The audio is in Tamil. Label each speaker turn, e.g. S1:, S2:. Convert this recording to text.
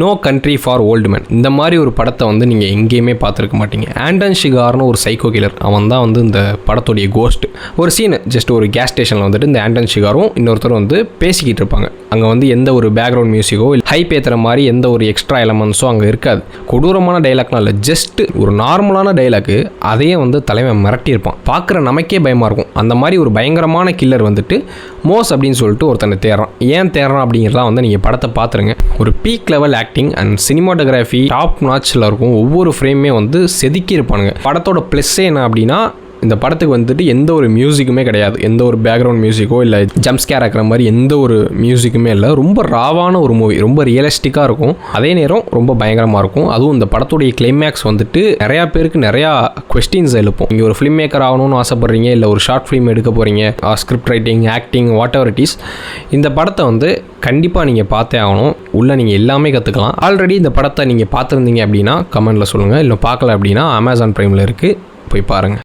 S1: No country for old man. இந்த மாதிரி ஒரு படத்தை வந்து நீங்கள் எங்கேயுமே பார்த்துருக்க மாட்டீங்க. ஆண்டன் ஷிகார்னு ஒரு சைக்கோ கில்லர், அவன் தான் வந்து இந்த படத்துடைய கோஸ்ட். ஒரு சீனு ஜஸ்ட் ஒரு கேஸ் ஸ்டேஷனில் வந்துட்டு இந்த ஆண்டன் ஷிகாரும் இன்னொருத்தரும் வந்து பேசிக்கிட்டு இருப்பாங்க. அங்கே வந்து எந்த ஒரு பேக்ரவுண்ட் மியூசிக்கோ இல்லை ஹைப் ஏற்றுற மாதிரி எந்த ஒரு எக்ஸ்ட்ரா எலமெண்ட்ஸோ அங்கே இருக்காது. கொடூரமான டைலாக்லாம் இல்லை, ஜஸ்ட் ஒரு நார்மலான டைலாக்கு, அதையே வந்து தலைவன் மிரட்டியிருப்பான். பார்க்குற நமக்கே பயமாக இருக்கும். அந்த மாதிரி ஒரு பயங்கரமான கில்லர் வந்துட்டு மோஸ் அப்படின்னு சொல்லிட்டு ஒருத்தனை தேடுறான். ஏன் தேடுறான் அப்படிங்கிறதான் வந்து நீங்கள் படத்தை பார்த்துருங்க. ஒரு peak level acting and cinematography top நாட்சில் இருக்கும். ஒவ்வொரு ஃப்ரேமே வந்து செதுக்கி இருப்பானுங்க. படத்தோட ப்ளஸ்ஸே என்ன அப்படின்னா, இந்த படத்துக்கு வந்துட்டு எந்த ஒரு மியூசிக்குமே கிடையாது. எந்த ஒரு பேக்ரவுண்ட் மியூசிக்கோ இல்லை ஜம்ப்ஸ்கேர் ஆக்கிற மாதிரி எந்த ஒரு மியூசிக்குமே இல்லை. ரொம்ப ராவான ஒரு மூவி, ரொம்ப ரியலிஸ்டிக்காக இருக்கும், அதே நேரம் ரொம்ப பயங்கரமாக இருக்கும். அதுவும் இந்த படத்துடைய கிளைமேக்ஸ் வந்துட்டு நிறையா பேருக்கு நிறையா கொஸ்டின்ஸ் எழுப்போம். நீங்கள் ஒரு ஃபிலிம் மேக்கர் ஆகணும்னு ஆசைப்பட்றீங்க, இல்லை ஒரு ஷார்ட் ஃபிலிம் எடுக்க போகிறீங்க, script writing, acting, what ever it is, இந்த படத்தை வந்து கண்டிப்பாக நீங்கள் பார்த்தே ஆகணும். உள்ளே நீங்கள் எல்லாமே கற்றுக்கலாம். ஆல்ரெடி இந்த படத்தை நீங்கள் பார்த்துருந்தீங்க அப்படின்னா கமெண்டில் சொல்லுங்கள். இல்லை பார்க்கல அப்படின்னா அமேசான் ப்ரைமில் இருக்குது, போய் பாருங்கள்.